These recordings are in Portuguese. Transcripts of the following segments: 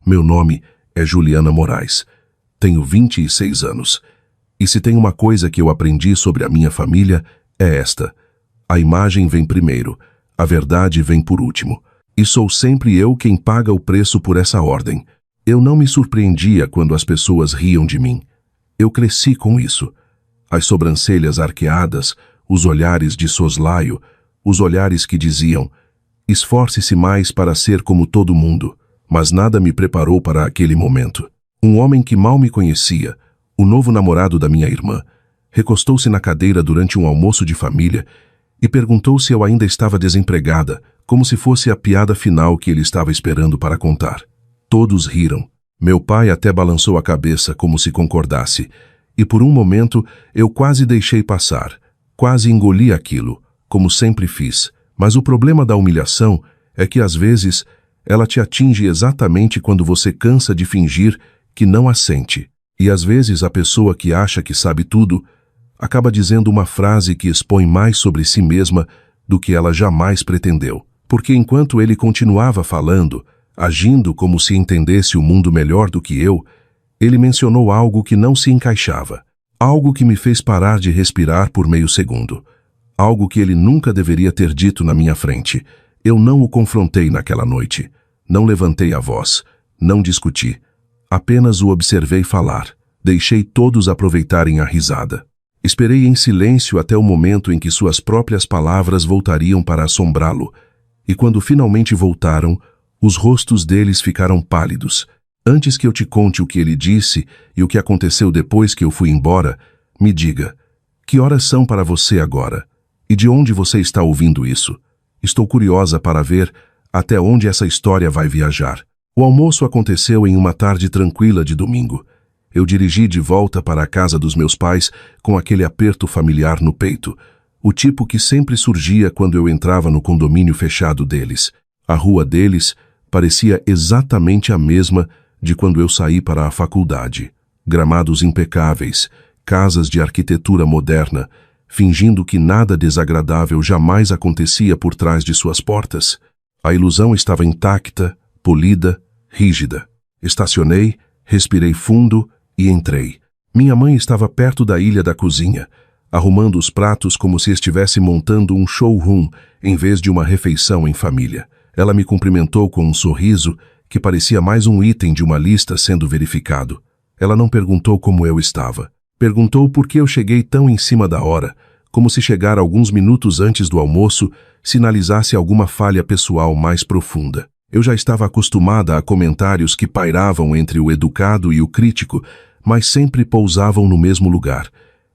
Meu nome é Juliana Moraes. Tenho 26 anos. E se tem uma coisa que eu aprendi sobre a minha família, é esta: a imagem vem primeiro, a verdade vem por último. E sou sempre eu quem paga o preço por essa ordem. Eu não me surpreendia quando as pessoas riam de mim. Eu cresci com isso. As sobrancelhas arqueadas, os olhares de soslaio, os olhares que diziam: esforce-se mais para ser como todo mundo. Mas nada me preparou para aquele momento. Um homem que mal me conhecia, o novo namorado da minha irmã, recostou-se na cadeira durante um almoço de família e perguntou se eu ainda estava desempregada, como se fosse a piada final que ele estava esperando para contar. Todos riram. Meu pai até balançou a cabeça como se concordasse, e por um momento eu quase deixei passar, quase engoli aquilo, como sempre fiz. Mas o problema da humilhação é que às vezes ela te atinge exatamente quando você cansa de fingir que não a sente. E às vezes a pessoa que acha que sabe tudo acaba dizendo uma frase que expõe mais sobre si mesma do que ela jamais pretendeu. Porque enquanto ele continuava falando, agindo como se entendesse o mundo melhor do que eu, ele mencionou algo que não se encaixava. Algo que me fez parar de respirar por meio segundo. Algo que ele nunca deveria ter dito na minha frente. Eu não o confrontei naquela noite. Não levantei a voz. Não discuti. Apenas o observei falar. Deixei todos aproveitarem a risada. Esperei em silêncio até o momento em que suas próprias palavras voltariam para assombrá-lo. E quando finalmente voltaram, os rostos deles ficaram pálidos. Antes que eu te conte o que ele disse e o que aconteceu depois que eu fui embora, me diga: que horas são para você agora? E de onde você está ouvindo isso? Estou curiosa para ver até onde essa história vai viajar. O almoço aconteceu em uma tarde tranquila de domingo. Eu dirigi de volta para a casa dos meus pais com aquele aperto familiar no peito, o tipo que sempre surgia quando eu entrava no condomínio fechado deles. A rua deles parecia exatamente a mesma de quando eu saí para a faculdade. Gramados impecáveis, casas de arquitetura moderna, fingindo que nada desagradável jamais acontecia por trás de suas portas. A ilusão estava intacta, polida, rígida. Estacionei, respirei fundo e entrei. Minha mãe estava perto da ilha da cozinha, arrumando os pratos como se estivesse montando um showroom em vez de uma refeição em família. Ela me cumprimentou com um sorriso que parecia mais um item de uma lista sendo verificado. Ela não perguntou como eu estava. Perguntou por que eu cheguei tão em cima da hora, como se chegar alguns minutos antes do almoço sinalizasse alguma falha pessoal mais profunda. Eu já estava acostumada a comentários que pairavam entre o educado e o crítico, mas sempre pousavam no mesmo lugar.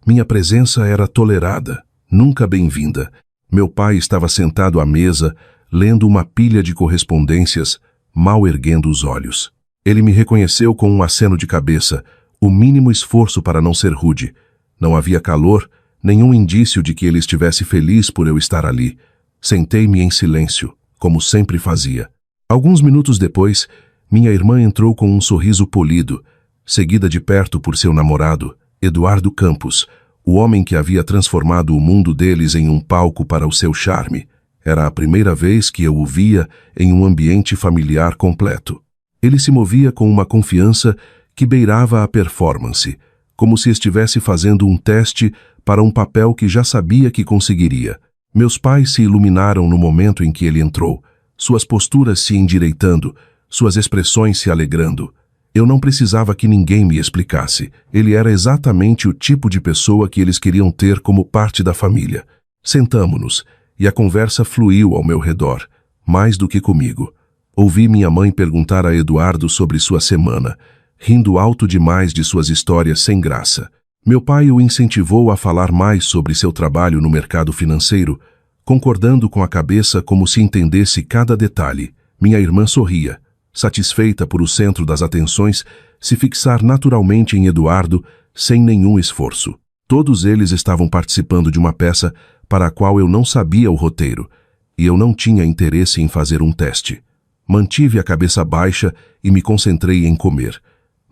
Minha presença era tolerada, nunca bem-vinda. Meu pai estava sentado à mesa, lendo uma pilha de correspondências, mal erguendo os olhos. Ele me reconheceu com um aceno de cabeça, o mínimo esforço para não ser rude. Não havia calor, nenhum indício de que ele estivesse feliz por eu estar ali. Sentei-me em silêncio, como sempre fazia. Alguns minutos depois, minha irmã entrou com um sorriso polido, seguida de perto por seu namorado, Eduardo Campos, o homem que havia transformado o mundo deles em um palco para o seu charme. Era a primeira vez que eu o via em um ambiente familiar completo. Ele se movia com uma confiança que beirava a performance, como se estivesse fazendo um teste para um papel que já sabia que conseguiria. Meus pais se iluminaram no momento em que ele entrou, suas posturas se endireitando, suas expressões se alegrando. Eu não precisava que ninguém me explicasse. Ele era exatamente o tipo de pessoa que eles queriam ter como parte da família. Sentamo-nos, e a conversa fluiu ao meu redor, mais do que comigo. Ouvi minha mãe perguntar a Eduardo sobre sua semana, rindo alto demais de suas histórias sem graça. Meu pai o incentivou a falar mais sobre seu trabalho no mercado financeiro, concordando com a cabeça como se entendesse cada detalhe. Minha irmã sorria, satisfeita por o centro das atenções se fixar naturalmente em Eduardo sem nenhum esforço. Todos eles estavam participando de uma peça para a qual eu não sabia o roteiro, e eu não tinha interesse em fazer um teste. Mantive a cabeça baixa e me concentrei em comer,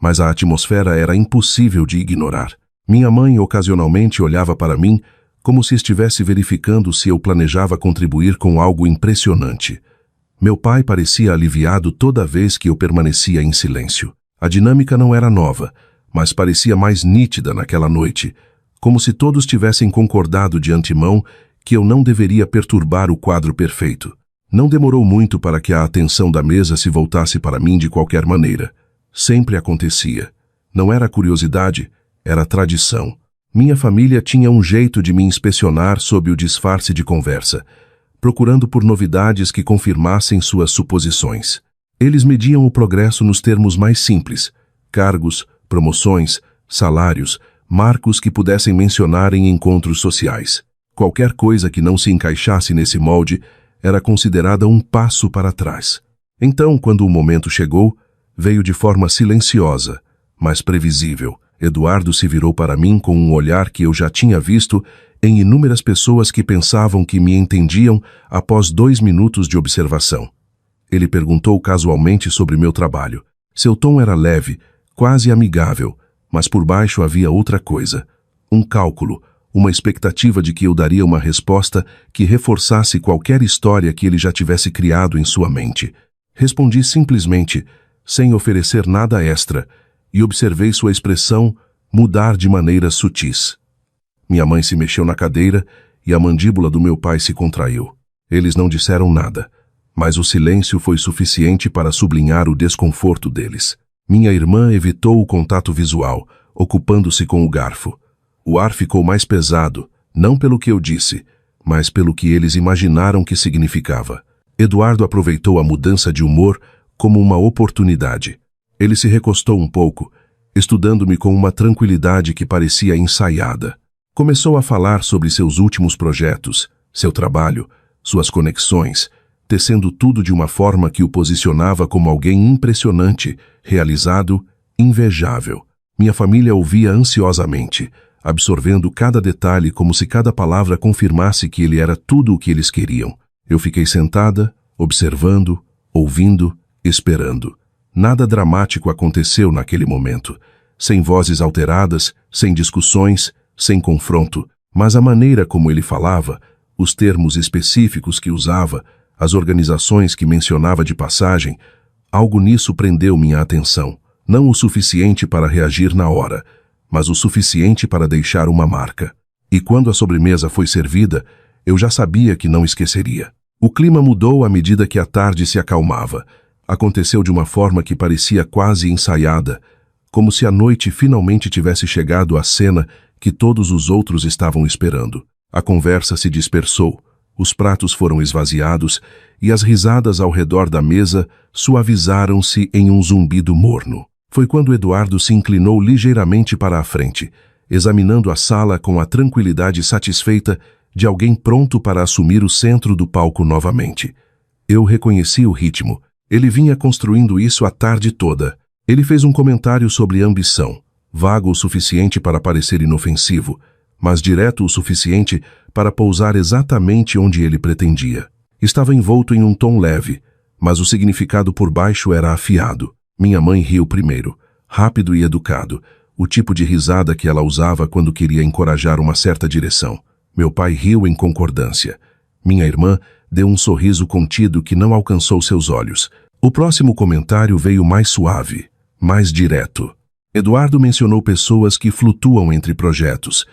mas a atmosfera era impossível de ignorar. Minha mãe ocasionalmente olhava para mim como se estivesse verificando se eu planejava contribuir com algo impressionante. Meu pai parecia aliviado toda vez que eu permanecia em silêncio. A dinâmica não era nova, mas parecia mais nítida naquela noite, como se todos tivessem concordado de antemão que eu não deveria perturbar o quadro perfeito. Não demorou muito para que a atenção da mesa se voltasse para mim de qualquer maneira. Sempre acontecia. Não era curiosidade, era tradição. Minha família tinha um jeito de me inspecionar sob o disfarce de conversa, procurando por novidades que confirmassem suas suposições. Eles mediam o progresso nos termos mais simples: cargos, promoções, salários, marcos que pudessem mencionar em encontros sociais. Qualquer coisa que não se encaixasse nesse molde era considerada um passo para trás. Então, quando o momento chegou, veio de forma silenciosa, mas previsível. Eduardo se virou para mim com um olhar que eu já tinha visto em inúmeras pessoas que pensavam que me entendiam após 2 minutos de observação. Ele perguntou casualmente sobre meu trabalho. Seu tom era leve, quase amigável, mas por baixo havia outra coisa. Um cálculo, uma expectativa de que eu daria uma resposta que reforçasse qualquer história que ele já tivesse criado em sua mente. Respondi simplesmente, sem oferecer nada extra, e observei sua expressão mudar de maneiras sutis. Minha mãe se mexeu na cadeira e a mandíbula do meu pai se contraiu. Eles não disseram nada, mas o silêncio foi suficiente para sublinhar o desconforto deles. Minha irmã evitou o contato visual, ocupando-se com o garfo. O ar ficou mais pesado, não pelo que eu disse, mas pelo que eles imaginaram que significava. Eduardo aproveitou a mudança de humor como uma oportunidade. Ele se recostou um pouco, estudando-me com uma tranquilidade que parecia ensaiada. Começou a falar sobre seus últimos projetos, seu trabalho, suas conexões, tecendo tudo de uma forma que o posicionava como alguém impressionante, realizado, invejável. Minha família ouvia ansiosamente, absorvendo cada detalhe como se cada palavra confirmasse que ele era tudo o que eles queriam. Eu fiquei sentada, observando, ouvindo, esperando. Nada dramático aconteceu naquele momento. Sem vozes alteradas, sem discussões, sem confronto, mas a maneira como ele falava, os termos específicos que usava, as organizações que mencionava de passagem, algo nisso prendeu minha atenção. Não o suficiente para reagir na hora, mas o suficiente para deixar uma marca. E quando a sobremesa foi servida, eu já sabia que não esqueceria. O clima mudou à medida que a tarde se acalmava. Aconteceu de uma forma que parecia quase ensaiada, como se a noite finalmente tivesse chegado à cena que todos os outros estavam esperando. A conversa se dispersou, os pratos foram esvaziados e as risadas ao redor da mesa suavizaram-se em um zumbido morno. Foi quando Eduardo se inclinou ligeiramente para a frente, examinando a sala com a tranquilidade satisfeita de alguém pronto para assumir o centro do palco novamente. Eu reconheci o ritmo. Ele vinha construindo isso a tarde toda. Ele fez um comentário sobre ambição, vago o suficiente para parecer inofensivo, mas direto o suficiente para pousar exatamente onde ele pretendia. Estava envolto em um tom leve, mas o significado por baixo era afiado. Minha mãe riu primeiro, rápido e educado, o tipo de risada que ela usava quando queria encorajar uma certa direção. Meu pai riu em concordância. Minha irmã deu um sorriso contido que não alcançou seus olhos. O próximo comentário veio mais suave, mais direto. Eduardo mencionou pessoas que flutuam entre projetos,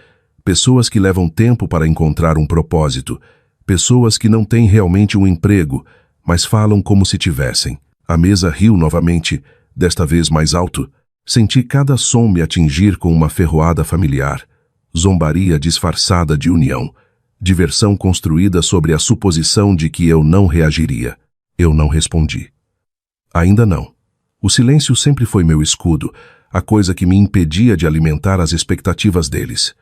pessoas que levam tempo para encontrar um propósito, pessoas que não têm realmente um emprego, mas falam como se tivessem. A mesa riu novamente, desta vez mais alto. Senti cada som me atingir com uma ferroada familiar, zombaria disfarçada de união, diversão construída sobre a suposição de que eu não reagiria. Eu não respondi. Ainda não. O silêncio sempre foi meu escudo, a coisa que me impedia de alimentar as expectativas deles.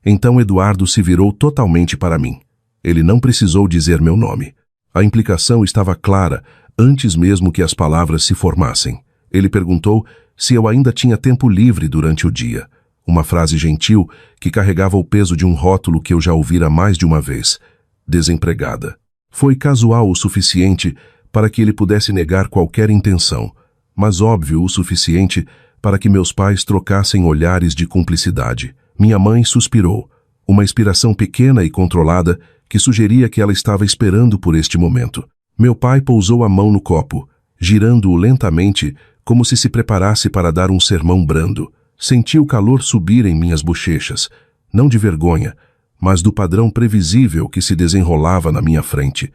Então Eduardo se virou totalmente para mim. Ele não precisou dizer meu nome. A implicação estava clara, antes mesmo que as palavras se formassem. Ele perguntou se eu ainda tinha tempo livre durante o dia. Uma frase gentil que carregava o peso de um rótulo que eu já ouvira mais de uma vez. Desempregada. Foi casual o suficiente para que ele pudesse negar qualquer intenção, mas óbvio o suficiente para que meus pais trocassem olhares de cumplicidade. Minha mãe suspirou, uma inspiração pequena e controlada que sugeria que ela estava esperando por este momento. Meu pai pousou a mão no copo, girando-o lentamente, como se preparasse para dar um sermão brando. Senti o calor subir em minhas bochechas, não de vergonha, mas do padrão previsível que se desenrolava na minha frente.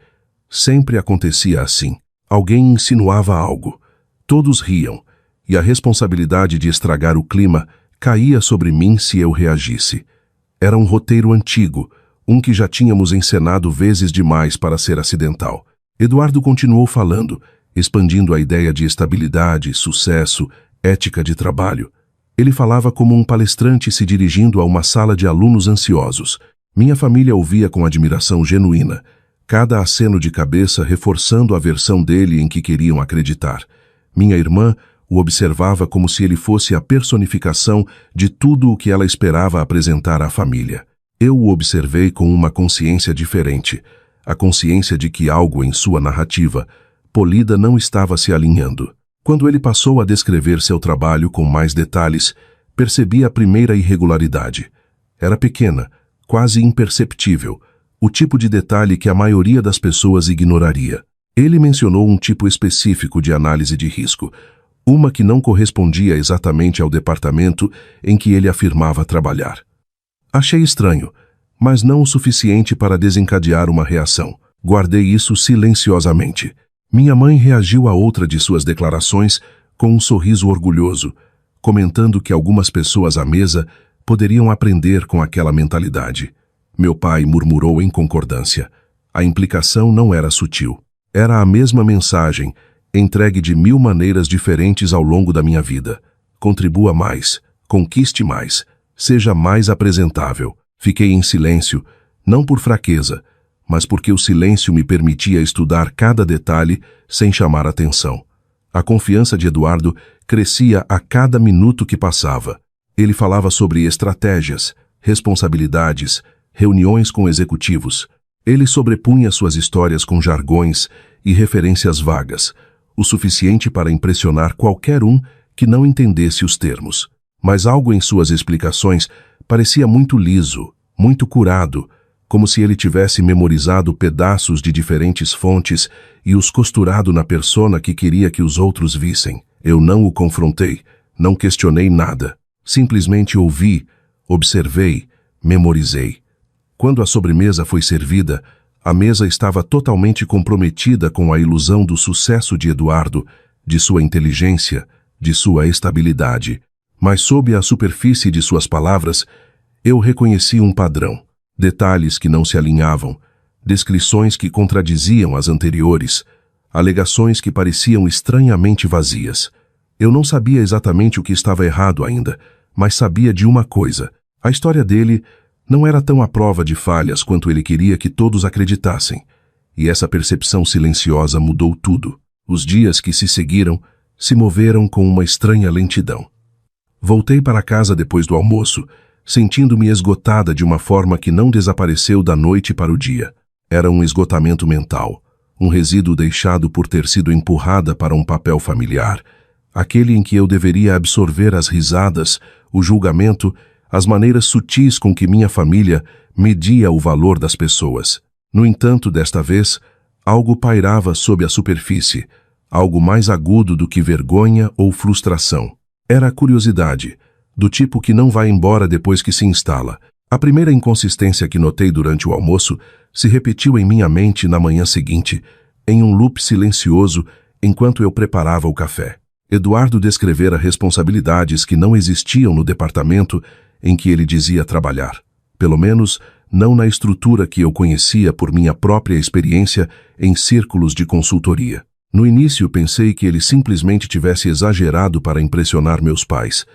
Sempre acontecia assim. Alguém insinuava algo. Todos riam, e a responsabilidade de estragar o clima caía sobre mim se eu reagisse. Era um roteiro antigo, um que já tínhamos encenado vezes demais para ser acidental. Eduardo continuou falando, expandindo a ideia de estabilidade, sucesso, ética de trabalho. Ele falava como um palestrante se dirigindo a uma sala de alunos ansiosos. Minha família ouvia com admiração genuína, cada aceno de cabeça reforçando a versão dele em que queriam acreditar. Minha irmã o observava como se ele fosse a personificação de tudo o que ela esperava apresentar à família. Eu o observei com uma consciência diferente, a consciência de que algo em sua narrativa, polida, não estava se alinhando. Quando ele passou a descrever seu trabalho com mais detalhes, percebi a primeira irregularidade. Era pequena, quase imperceptível, o tipo de detalhe que a maioria das pessoas ignoraria. Ele mencionou um tipo específico de análise de risco, uma que não correspondia exatamente ao departamento em que ele afirmava trabalhar. Achei estranho, mas não o suficiente para desencadear uma reação. Guardei isso silenciosamente. Minha mãe reagiu a outra de suas declarações com um sorriso orgulhoso, comentando que algumas pessoas à mesa poderiam aprender com aquela mentalidade. Meu pai murmurou em concordância. A implicação não era sutil. Era a mesma mensagem, entregue de 1000 maneiras diferentes ao longo da minha vida. Contribua mais, conquiste mais, seja mais apresentável. Fiquei em silêncio, não por fraqueza, mas porque o silêncio me permitia estudar cada detalhe sem chamar atenção. A confiança de Eduardo crescia a cada minuto que passava. Ele falava sobre estratégias, responsabilidades, reuniões com executivos. Ele sobrepunha suas histórias com jargões e referências vagas, o suficiente para impressionar qualquer um que não entendesse os termos. Mas algo em suas explicações parecia muito liso, muito curado, como se ele tivesse memorizado pedaços de diferentes fontes e os costurado na persona que queria que os outros vissem. Eu não o confrontei, não questionei nada. Simplesmente ouvi, observei, memorizei. Quando a sobremesa foi servida, a mesa estava totalmente comprometida com a ilusão do sucesso de Eduardo, de sua inteligência, de sua estabilidade. Mas sob a superfície de suas palavras, eu reconheci um padrão. Detalhes que não se alinhavam, descrições que contradiziam as anteriores, alegações que pareciam estranhamente vazias. Eu não sabia exatamente o que estava errado ainda, mas sabia de uma coisa. A história dele não era tão à prova de falhas quanto ele queria que todos acreditassem. E essa percepção silenciosa mudou tudo. Os dias que se seguiram se moveram com uma estranha lentidão. Voltei para casa depois do almoço, sentindo-me esgotada de uma forma que não desapareceu da noite para o dia. Era um esgotamento mental, um resíduo deixado por ter sido empurrada para um papel familiar, aquele em que eu deveria absorver as risadas, o julgamento, as maneiras sutis com que minha família media o valor das pessoas. No entanto, desta vez, algo pairava sob a superfície, algo mais agudo do que vergonha ou frustração. Era a curiosidade, do tipo que não vai embora depois que se instala. A primeira inconsistência que notei durante o almoço se repetiu em minha mente na manhã seguinte, em um loop silencioso, enquanto eu preparava o café. Eduardo descrevera responsabilidades que não existiam no departamento em que ele dizia trabalhar. Pelo menos, não na estrutura que eu conhecia por minha própria experiência em círculos de consultoria. No início, pensei que ele simplesmente tivesse exagerado para impressionar meus pais.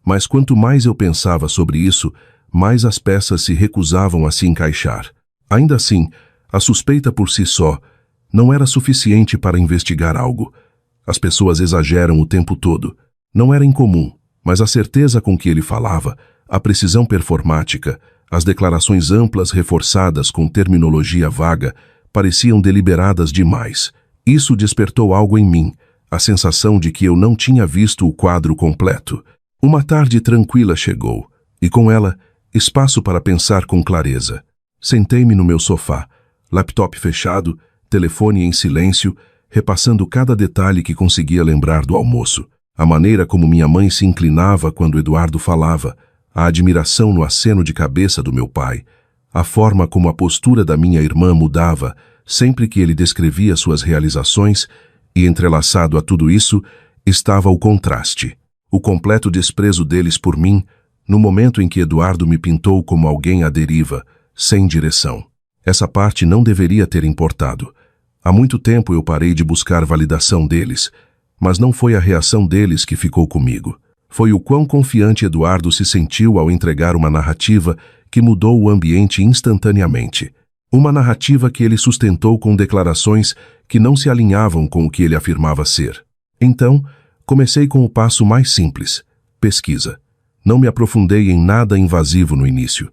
Mas quanto mais eu pensava sobre isso, mais as peças se recusavam a se encaixar. Ainda assim, a suspeita por si só não era suficiente para investigar algo. As pessoas exageram o tempo todo. Não era incomum, mas a certeza com que ele falava, a precisão performática, as declarações amplas reforçadas com terminologia vaga, pareciam deliberadas demais. Isso despertou algo em mim, a sensação de que eu não tinha visto o quadro completo. Uma tarde tranquila chegou, e com ela, espaço para pensar com clareza. Sentei-me no meu sofá, laptop fechado, telefone em silêncio, repassando cada detalhe que conseguia lembrar do almoço. A maneira como minha mãe se inclinava quando Eduardo falava, a admiração no aceno de cabeça do meu pai, a forma como a postura da minha irmã mudava sempre que ele descrevia suas realizações, e entrelaçado a tudo isso estava o contraste, o completo desprezo deles por mim, no momento em que Eduardo me pintou como alguém à deriva, sem direção. Essa parte não deveria ter importado. Há muito tempo eu parei de buscar validação deles, mas não foi a reação deles que ficou comigo. Foi o quão confiante Eduardo se sentiu ao entregar uma narrativa que mudou o ambiente instantaneamente. Uma narrativa que ele sustentou com declarações que não se alinhavam com o que ele afirmava ser. Então, comecei com o passo mais simples: pesquisa. Não me aprofundei em nada invasivo no início.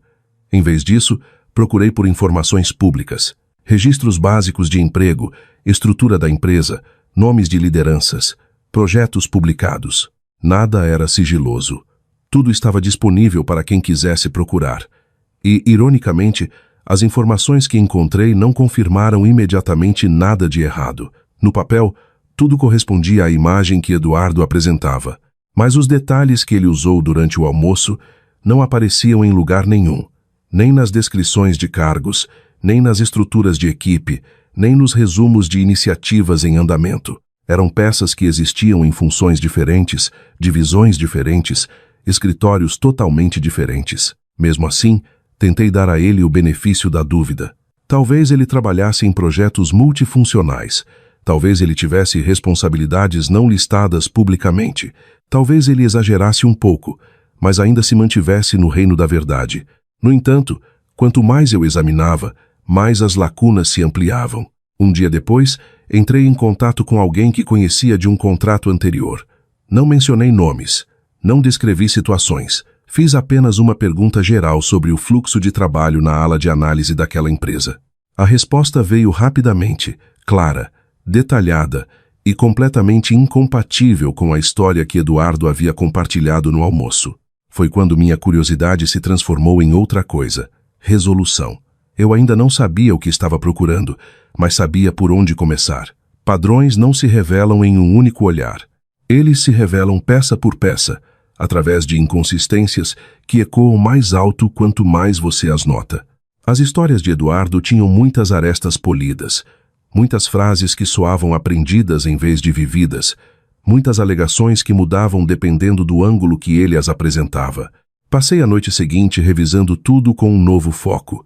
Em vez disso, procurei por informações públicas, registros básicos de emprego, estrutura da empresa, nomes de lideranças, projetos publicados. Nada era sigiloso. Tudo estava disponível para quem quisesse procurar. E, ironicamente, as informações que encontrei não confirmaram imediatamente nada de errado. No papel, tudo correspondia à imagem que Eduardo apresentava. Mas os detalhes que ele usou durante o almoço não apareciam em lugar nenhum, nem nas descrições de cargos, nem nas estruturas de equipe, nem nos resumos de iniciativas em andamento. Eram peças que existiam em funções diferentes, divisões diferentes, escritórios totalmente diferentes. Mesmo assim, tentei dar a ele o benefício da dúvida. Talvez ele trabalhasse em projetos multifuncionais. Talvez ele tivesse responsabilidades não listadas publicamente. Talvez ele exagerasse um pouco, mas ainda se mantivesse no reino da verdade. No entanto, quanto mais eu examinava, mais as lacunas se ampliavam. Um dia depois, entrei em contato com alguém que conhecia de um contrato anterior. Não mencionei nomes, não descrevi situações. Fiz apenas uma pergunta geral sobre o fluxo de trabalho na ala de análise daquela empresa. A resposta veio rapidamente, clara, detalhada e completamente incompatível com a história que Eduardo havia compartilhado no almoço. Foi quando minha curiosidade se transformou em outra coisa: resolução. Eu ainda não sabia o que estava procurando, mas sabia por onde começar. Padrões não se revelam em um único olhar. Eles se revelam peça por peça, através de inconsistências que ecoam mais alto quanto mais você as nota. As histórias de Eduardo tinham muitas arestas polidas, muitas frases que soavam aprendidas em vez de vividas, muitas alegações que mudavam dependendo do ângulo que ele as apresentava. Passei a noite seguinte revisando tudo com um novo foco.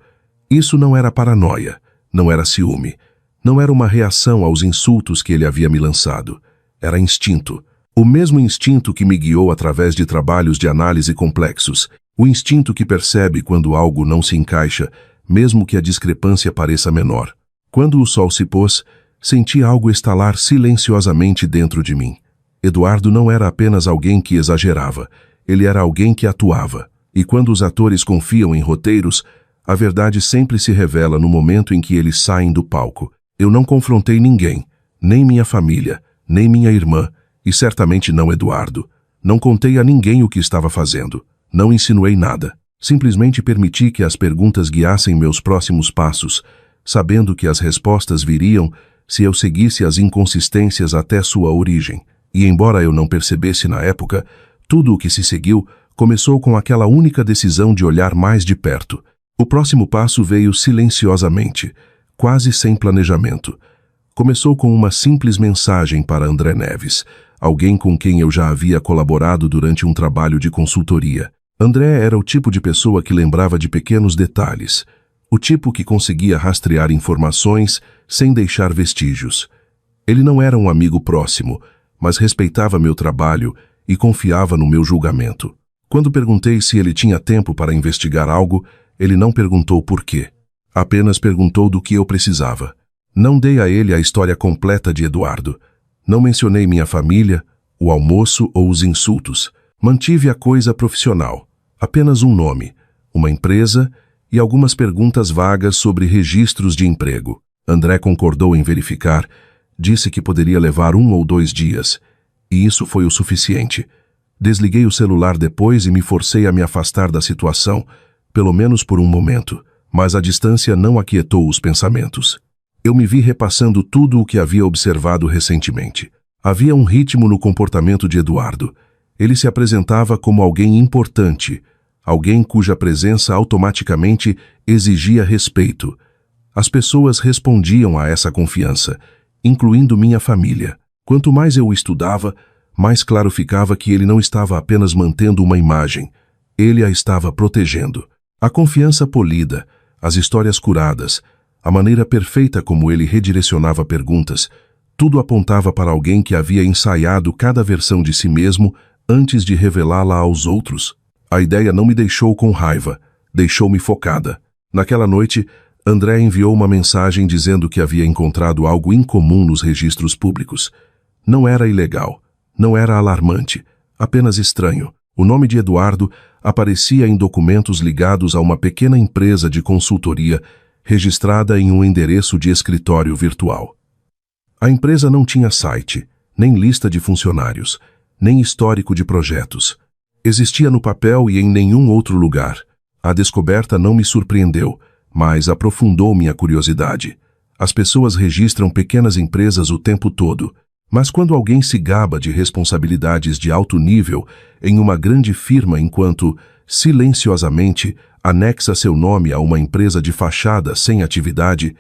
Isso não era paranoia, não era ciúme, não era uma reação aos insultos que ele havia me lançado. Era instinto. O mesmo instinto que me guiou através de trabalhos de análise complexos, o instinto que percebe quando algo não se encaixa, mesmo que a discrepância pareça menor. Quando o sol se pôs, senti algo estalar silenciosamente dentro de mim. Eduardo não era apenas alguém que exagerava, ele era alguém que atuava. E quando os atores confiam em roteiros, a verdade sempre se revela no momento em que eles saem do palco. Eu não confrontei ninguém, nem minha família, nem minha irmã, e certamente não Eduardo. Não contei a ninguém o que estava fazendo. Não insinuei nada. Simplesmente permiti que as perguntas guiassem meus próximos passos, sabendo que as respostas viriam se eu seguisse as inconsistências até sua origem. E embora eu não percebesse na época, tudo o que se seguiu começou com aquela única decisão de olhar mais de perto. O próximo passo veio silenciosamente, quase sem planejamento. Começou com uma simples mensagem para André Neves, alguém com quem eu já havia colaborado durante um trabalho de consultoria. André era o tipo de pessoa que lembrava de pequenos detalhes, o tipo que conseguia rastrear informações sem deixar vestígios. Ele não era um amigo próximo, mas respeitava meu trabalho e confiava no meu julgamento. Quando perguntei se ele tinha tempo para investigar algo, ele não perguntou por quê. Apenas perguntou do que eu precisava. Não dei a ele a história completa de Eduardo. Não mencionei minha família, o almoço ou os insultos. Mantive a coisa profissional. Apenas um nome, uma empresa e algumas perguntas vagas sobre registros de emprego. André concordou em verificar, disse que poderia levar 1 ou 2 dias. E isso foi o suficiente. Desliguei o celular depois e me forcei a me afastar da situação, pelo menos por um momento, mas a distância não aquietou os pensamentos. Eu me vi repassando tudo o que havia observado recentemente. Havia um ritmo no comportamento de Eduardo. Ele se apresentava como alguém importante, alguém cuja presença automaticamente exigia respeito. As pessoas respondiam a essa confiança, incluindo minha família. Quanto mais eu o estudava, mais claro ficava que ele não estava apenas mantendo uma imagem, ele a estava protegendo. A confiança polida, as histórias curadas, a maneira perfeita como ele redirecionava perguntas, tudo apontava para alguém que havia ensaiado cada versão de si mesmo antes de revelá-la aos outros. A ideia não me deixou com raiva, deixou-me focada. Naquela noite, André enviou uma mensagem dizendo que havia encontrado algo incomum nos registros públicos. Não era ilegal, não era alarmante, apenas estranho. O nome de Eduardo aparecia em documentos ligados a uma pequena empresa de consultoria registrada em um endereço de escritório virtual. A empresa não tinha site, nem lista de funcionários, nem histórico de projetos. Existia no papel e em nenhum outro lugar. A descoberta não me surpreendeu, mas aprofundou minha curiosidade. As pessoas registram pequenas empresas o tempo todo, mas quando alguém se gaba de responsabilidades de alto nível em uma grande firma enquanto, silenciosamente, anexa seu nome a uma empresa de fachada sem atividade,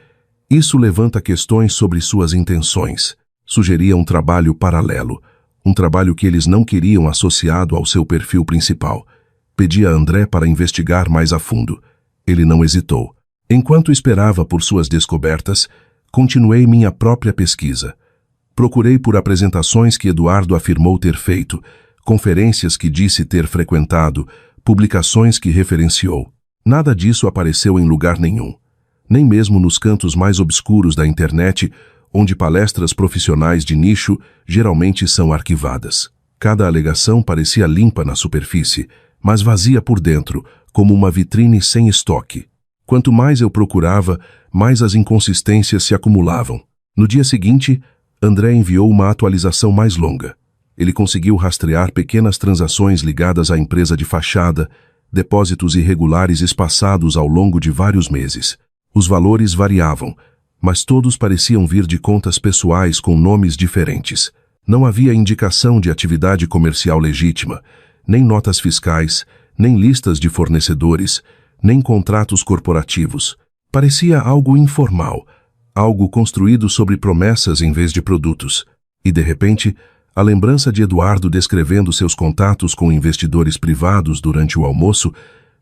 isso levanta questões sobre suas intenções. Sugeria um trabalho paralelo, um trabalho que eles não queriam associado ao seu perfil principal. Pedi a André para investigar mais a fundo. Ele não hesitou. Enquanto esperava por suas descobertas, continuei minha própria pesquisa. Procurei por apresentações que Eduardo afirmou ter feito, conferências que disse ter frequentado, publicações que referenciou. Nada disso apareceu em lugar nenhum. Nem mesmo nos cantos mais obscuros da internet, onde palestras profissionais de nicho geralmente são arquivadas. Cada alegação parecia limpa na superfície, mas vazia por dentro, como uma vitrine sem estoque. Quanto mais eu procurava, mais as inconsistências se acumulavam. No dia seguinte, André enviou uma atualização mais longa. Ele conseguiu rastrear pequenas transações ligadas à empresa de fachada, depósitos irregulares espaçados ao longo de vários meses. Os valores variavam, mas todos pareciam vir de contas pessoais com nomes diferentes. Não havia indicação de atividade comercial legítima, nem notas fiscais, nem listas de fornecedores, nem contratos corporativos. Parecia algo informal, algo construído sobre promessas em vez de produtos. E, de repente, a lembrança de Eduardo descrevendo seus contatos com investidores privados durante o almoço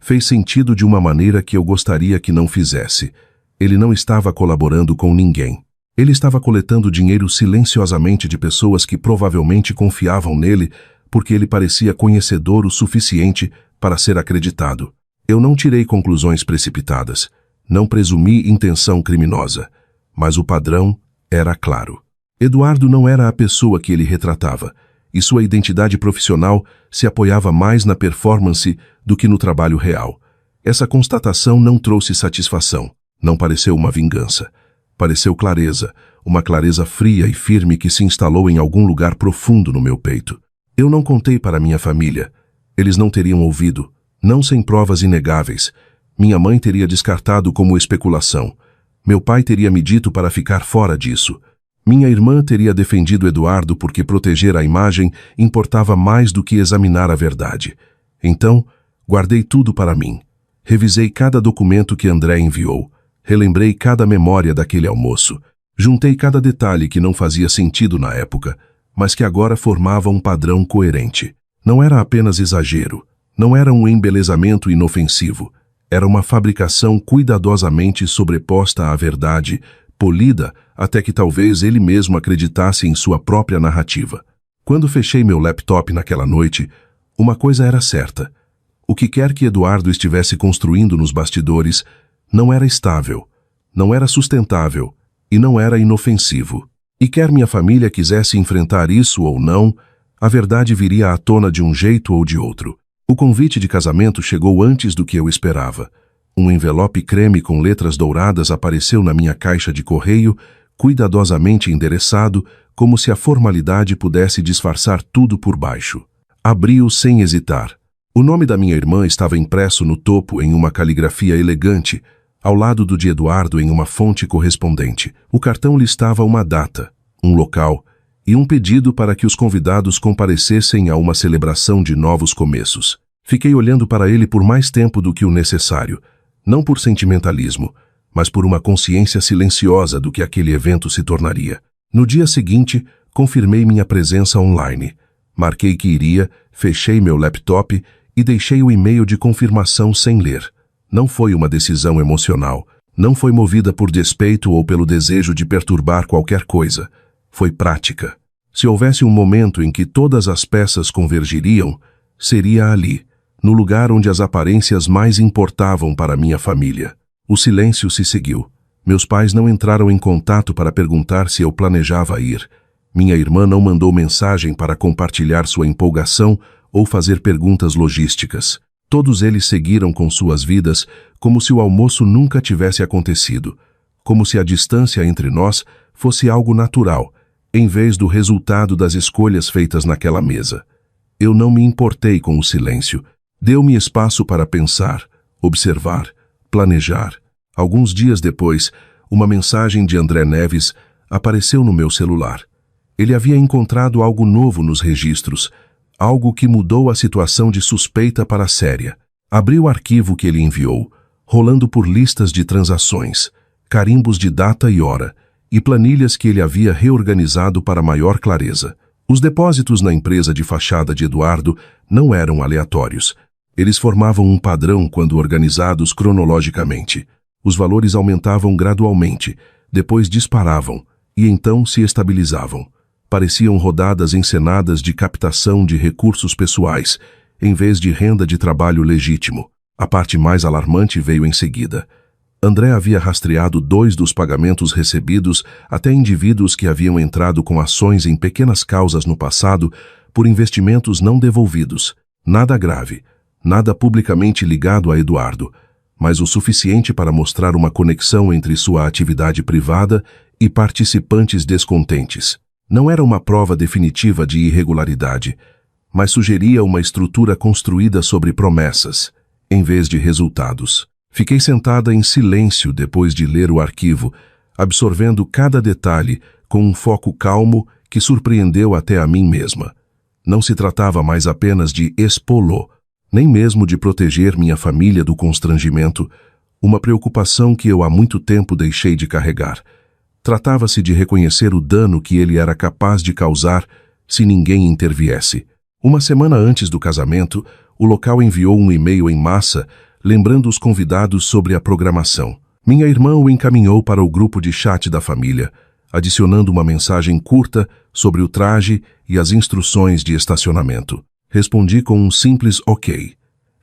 fez sentido de uma maneira que eu gostaria que não fizesse. Ele não estava colaborando com ninguém. Ele estava coletando dinheiro silenciosamente de pessoas que provavelmente confiavam nele porque ele parecia conhecedor o suficiente para ser acreditado. Eu não tirei conclusões precipitadas, não presumi intenção criminosa, mas o padrão era claro. Eduardo não era a pessoa que ele retratava, e sua identidade profissional se apoiava mais na performance do que no trabalho real. Essa constatação não trouxe satisfação, não pareceu uma vingança. Pareceu clareza, uma clareza fria e firme que se instalou em algum lugar profundo no meu peito. Eu não contei para minha família. Eles não teriam ouvido, não sem provas inegáveis. Minha mãe teria descartado como especulação. Meu pai teria me dito para ficar fora disso. Minha irmã teria defendido Eduardo porque proteger a imagem importava mais do que examinar a verdade. Então, guardei tudo para mim. Revisei cada documento que André enviou. Relembrei cada memória daquele almoço. Juntei cada detalhe que não fazia sentido na época, mas que agora formava um padrão coerente. Não era apenas exagero. Não era um embelezamento inofensivo. Era uma fabricação cuidadosamente sobreposta à verdade, polida até que talvez ele mesmo acreditasse em sua própria narrativa. Quando fechei meu laptop naquela noite, uma coisa era certa. O que quer que Eduardo estivesse construindo nos bastidores não era estável, não era sustentável e não era inofensivo. E quer minha família quisesse enfrentar isso ou não, a verdade viria à tona de um jeito ou de outro. O convite de casamento chegou antes do que eu esperava. Um envelope creme com letras douradas apareceu na minha caixa de correio, cuidadosamente endereçado, como se a formalidade pudesse disfarçar tudo por baixo. Abri-o sem hesitar. O nome da minha irmã estava impresso no topo em uma caligrafia elegante, Ao lado do de Eduardo, em uma fonte correspondente, o cartão listava uma data, um local e um pedido para que os convidados comparecessem a uma celebração de novos começos. Fiquei olhando para ele por mais tempo do que o necessário, não por sentimentalismo, mas por uma consciência silenciosa do que aquele evento se tornaria. No dia seguinte, confirmei minha presença online. Marquei que iria, fechei meu laptop e deixei o e-mail de confirmação sem ler. Não foi uma decisão emocional, não foi movida por despeito ou pelo desejo de perturbar qualquer coisa. Foi prática. Se houvesse um momento em que todas as peças convergiriam, seria ali, no lugar onde as aparências mais importavam para minha família. O silêncio se seguiu. Meus pais não entraram em contato para perguntar se eu planejava ir. Minha irmã não mandou mensagem para compartilhar sua empolgação ou fazer perguntas logísticas. Todos eles seguiram com suas vidas como se o almoço nunca tivesse acontecido, como se a distância entre nós fosse algo natural, em vez do resultado das escolhas feitas naquela mesa. Eu não me importei com o silêncio. Deu-me espaço para pensar, observar, planejar. Alguns dias depois, uma mensagem de André Neves apareceu no meu celular. Ele havia encontrado algo novo nos registros, algo que mudou a situação de suspeita para séria. Abri o arquivo que ele enviou, rolando por listas de transações, carimbos de data e hora, e planilhas que ele havia reorganizado para maior clareza. Os depósitos na empresa de fachada de Eduardo não eram aleatórios. Eles formavam um padrão quando organizados cronologicamente. Os valores aumentavam gradualmente, depois disparavam, e então se estabilizavam. Pareciam rodadas encenadas de captação de recursos pessoais, em vez de renda de trabalho legítimo. A parte mais alarmante veio em seguida. André havia rastreado 2 dos pagamentos recebidos até indivíduos que haviam entrado com ações em pequenas causas no passado por investimentos não devolvidos. Nada grave, nada publicamente ligado a Eduardo, mas o suficiente para mostrar uma conexão entre sua atividade privada e participantes descontentes. Não era uma prova definitiva de irregularidade, mas sugeria uma estrutura construída sobre promessas, em vez de resultados. Fiquei sentada em silêncio depois de ler o arquivo, absorvendo cada detalhe com um foco calmo que surpreendeu até a mim mesma. Não se tratava mais apenas de expô-lo, nem mesmo de proteger minha família do constrangimento, uma preocupação que eu há muito tempo deixei de carregar. Tratava-se de reconhecer o dano que ele era capaz de causar se ninguém interviesse. Uma semana antes do casamento, o local enviou um e-mail em massa lembrando os convidados sobre a programação. Minha irmã o encaminhou para o grupo de chat da família, adicionando uma mensagem curta sobre o traje e as instruções de estacionamento. Respondi com um simples ok.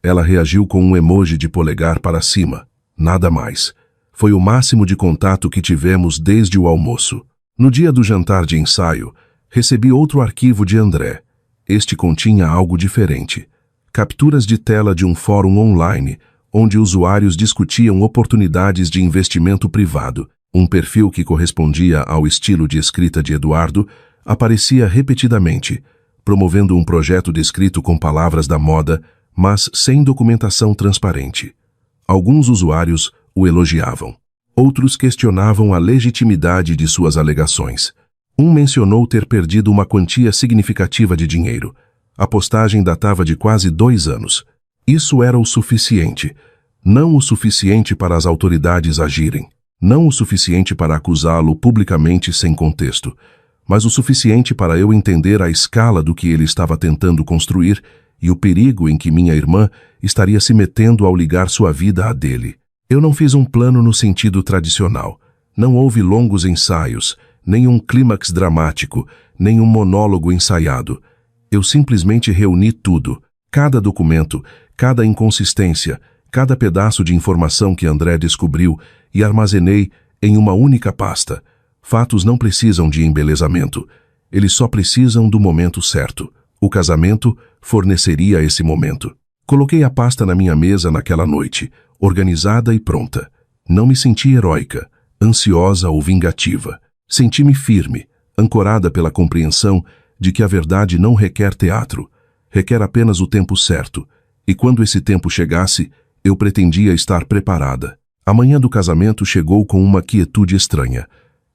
Ela reagiu com um emoji de polegar para cima. Nada mais. Foi o máximo de contato que tivemos desde o almoço. No dia do jantar de ensaio, recebi outro arquivo de André. Este continha algo diferente. Capturas de tela de um fórum online, onde usuários discutiam oportunidades de investimento privado. Um perfil que correspondia ao estilo de escrita de Eduardo aparecia repetidamente, promovendo um projeto descrito com palavras da moda, mas sem documentação transparente. Alguns usuários o elogiavam. Outros questionavam a legitimidade de suas alegações. Um mencionou ter perdido uma quantia significativa de dinheiro. A postagem datava de quase 2 anos. Isso era o suficiente. Não o suficiente para as autoridades agirem. Não o suficiente para acusá-lo publicamente sem contexto, mas o suficiente para eu entender a escala do que ele estava tentando construir e o perigo em que minha irmã estaria se metendo ao ligar sua vida à dele. Eu não fiz um plano no sentido tradicional. Não houve longos ensaios, nem um clímax dramático, nem um monólogo ensaiado. Eu simplesmente reuni tudo, cada documento, cada inconsistência, cada pedaço de informação que André descobriu e armazenei em uma única pasta. Fatos não precisam de embelezamento. Eles só precisam do momento certo. O casamento forneceria esse momento. Coloquei a pasta na minha mesa naquela noite, organizada e pronta. Não me senti heróica, ansiosa ou vingativa. Senti-me firme, ancorada pela compreensão de que a verdade não requer teatro, requer apenas o tempo certo, e quando esse tempo chegasse, eu pretendia estar preparada. A manhã do casamento chegou com uma quietude estranha.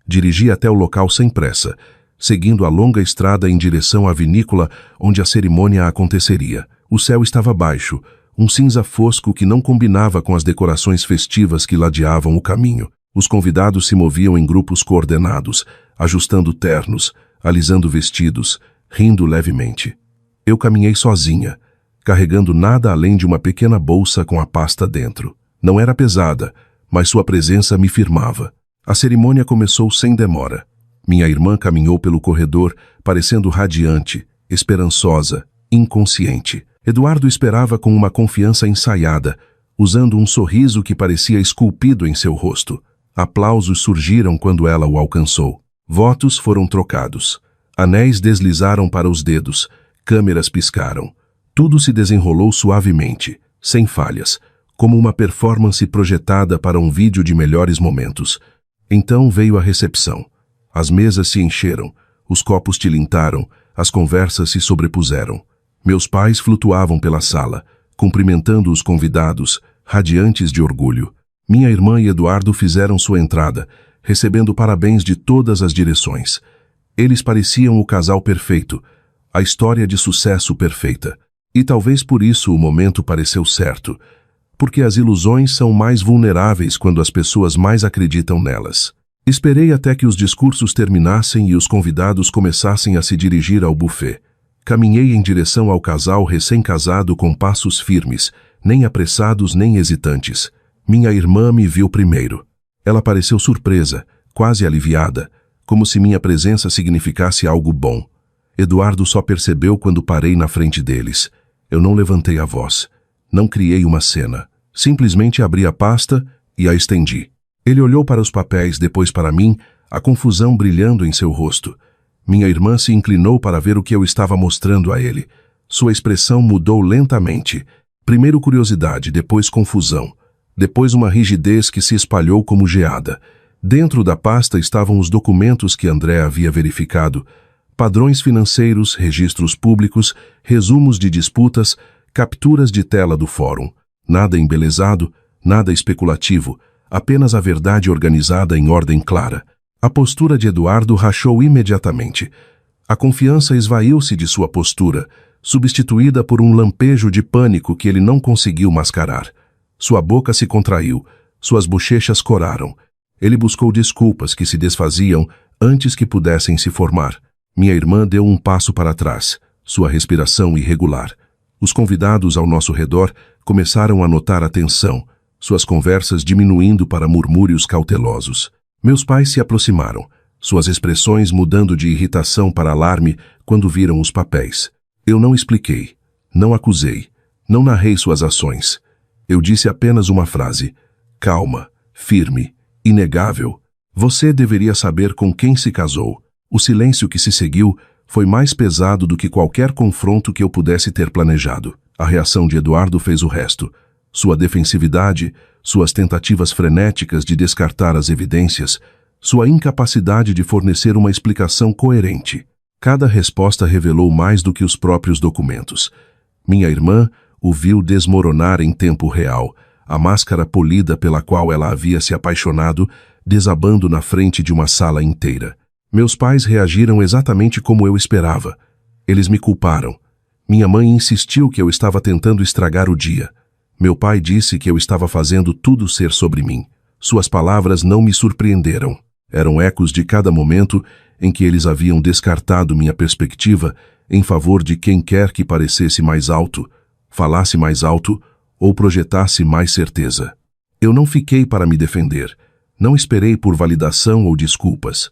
Dirigi até o local sem pressa, seguindo a longa estrada em direção à vinícola onde a cerimônia aconteceria. O céu estava baixo, um cinza fosco que não combinava com as decorações festivas que ladeavam o caminho. Os convidados se moviam em grupos coordenados, ajustando ternos, alisando vestidos, rindo levemente. Eu caminhei sozinha, carregando nada além de uma pequena bolsa com a pasta dentro. Não era pesada, mas sua presença me firmava. A cerimônia começou sem demora. Minha irmã caminhou pelo corredor, parecendo radiante, esperançosa, inconsciente. Eduardo esperava com uma confiança ensaiada, usando um sorriso que parecia esculpido em seu rosto. Aplausos surgiram quando ela o alcançou. Votos foram trocados. Anéis deslizaram para os dedos. Câmeras piscaram. Tudo se desenrolou suavemente, sem falhas, como uma performance projetada para um vídeo de melhores momentos. Então veio a recepção. As mesas se encheram, os copos tilintaram, as conversas se sobrepuseram. Meus pais flutuavam pela sala, cumprimentando os convidados, radiantes de orgulho. Minha irmã e Eduardo fizeram sua entrada, recebendo parabéns de todas as direções. Eles pareciam o casal perfeito, a história de sucesso perfeita. E talvez por isso o momento pareceu certo, porque as ilusões são mais vulneráveis quando as pessoas mais acreditam nelas. Esperei até que os discursos terminassem e os convidados começassem a se dirigir ao buffet. Caminhei em direção ao casal recém-casado com passos firmes, nem apressados nem hesitantes. Minha irmã me viu primeiro. Ela pareceu surpresa, quase aliviada, como se minha presença significasse algo bom. Eduardo só percebeu quando parei na frente deles. Eu não levantei a voz. Não criei uma cena. Simplesmente abri a pasta e a estendi. Ele olhou para os papéis, depois para mim, a confusão brilhando em seu rosto. Minha irmã se inclinou para ver o que eu estava mostrando a ele. Sua expressão mudou lentamente. Primeiro curiosidade, depois confusão. Depois uma rigidez que se espalhou como geada. Dentro da pasta estavam os documentos que André havia verificado. Padrões financeiros, registros públicos, resumos de disputas, capturas de tela do fórum. Nada embelezado, nada especulativo, apenas a verdade organizada em ordem clara. A postura de Eduardo rachou imediatamente. A confiança esvaiu-se de sua postura, substituída por um lampejo de pânico que ele não conseguiu mascarar. Sua boca se contraiu, suas bochechas coraram. Ele buscou desculpas que se desfaziam antes que pudessem se formar. Minha irmã deu um passo para trás, sua respiração irregular. Os convidados ao nosso redor começaram a notar a tensão, suas conversas diminuindo para murmúrios cautelosos. Meus pais se aproximaram, suas expressões mudando de irritação para alarme quando viram os papéis. Eu não expliquei, não acusei, não narrei suas ações. Eu disse apenas uma frase: calma, firme, inegável. Você deveria saber com quem se casou. O silêncio que se seguiu foi mais pesado do que qualquer confronto que eu pudesse ter planejado. A reação de Eduardo fez o resto. Sua defensividade, suas tentativas frenéticas de descartar as evidências, sua incapacidade de fornecer uma explicação coerente. Cada resposta revelou mais do que os próprios documentos. Minha irmã o viu desmoronar em tempo real, a máscara polida pela qual ela havia se apaixonado, desabando na frente de uma sala inteira. Meus pais reagiram exatamente como eu esperava. Eles me culparam. Minha mãe insistiu que eu estava tentando estragar o dia. Meu pai disse que eu estava fazendo tudo ser sobre mim. Suas palavras não me surpreenderam. Eram ecos de cada momento em que eles haviam descartado minha perspectiva em favor de quem quer que parecesse mais alto, falasse mais alto ou projetasse mais certeza. Eu não fiquei para me defender. Não esperei por validação ou desculpas.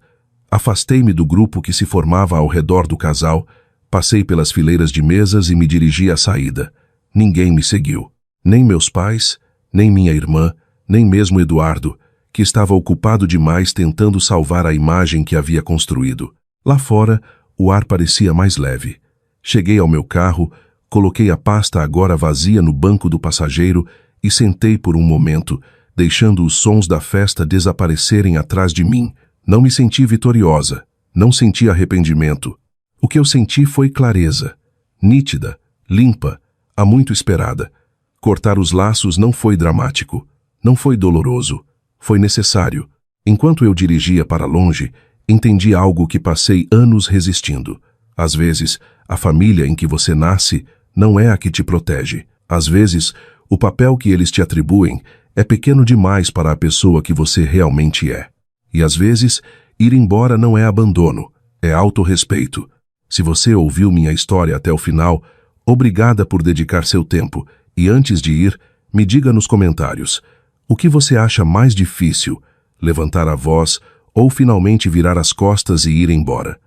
Afastei-me do grupo que se formava ao redor do casal, passei pelas fileiras de mesas e me dirigi à saída. Ninguém me seguiu. Nem meus pais, nem minha irmã, nem mesmo Eduardo, que estava ocupado demais tentando salvar a imagem que havia construído. Lá fora, o ar parecia mais leve. Cheguei ao meu carro, coloquei a pasta agora vazia no banco do passageiro e sentei por um momento, deixando os sons da festa desaparecerem atrás de mim. Não me senti vitoriosa, não senti arrependimento. O que eu senti foi clareza, nítida, limpa, há muito esperada. Cortar os laços não foi dramático, Não foi doloroso. Foi necessário. Enquanto eu dirigia para longe, entendi algo que passei anos resistindo. Às vezes, a família em que você nasce não é a que te protege. Às vezes, o papel que eles te atribuem é pequeno demais para a pessoa que você realmente é. E às vezes, ir embora não é abandono, é autorrespeito. Se você ouviu minha história até o final, obrigada por dedicar seu tempo. E antes de ir, me diga nos comentários, o que você acha mais difícil, levantar a voz ou finalmente virar as costas e ir embora?